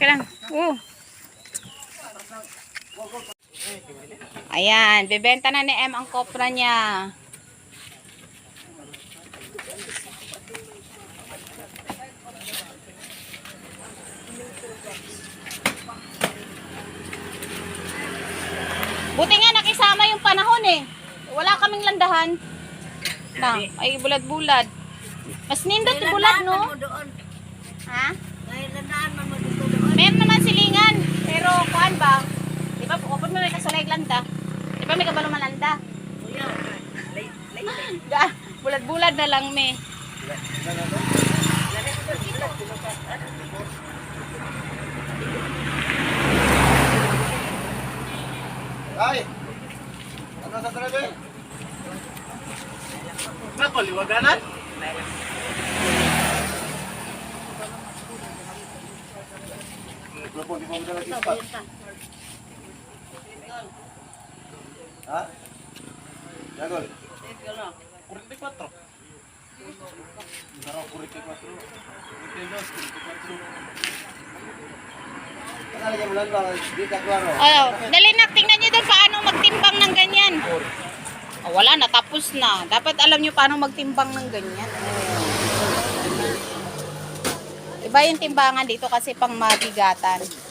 Okay lang. Ayan, bebenta na ni M ang kopra niya. Buti nga nakisama yung panahon eh. Wala kaming landahan. Na, ay bulad-bulad. Mas nindot yung bulad, no? Ha? Meron naman silingan. Pero kuan ba? Di ba, kapag may kasalayag landa. Di ba may kabalo malanda? Bulad-bulad na lang, me. Ay! Ano sa talaga? Ako, liwaganan? Di mo dala ispat. Ha? Jagol? 44. Daro 44. 42, 44. Oh, dali na, tingnan nyo doon paano magtimbang ng ganyan. Oh, wala na, tapos na. Dapat alam nyo paano magtimbang ng ganyan. Iba yung timbangan dito kasi pang mabigatan.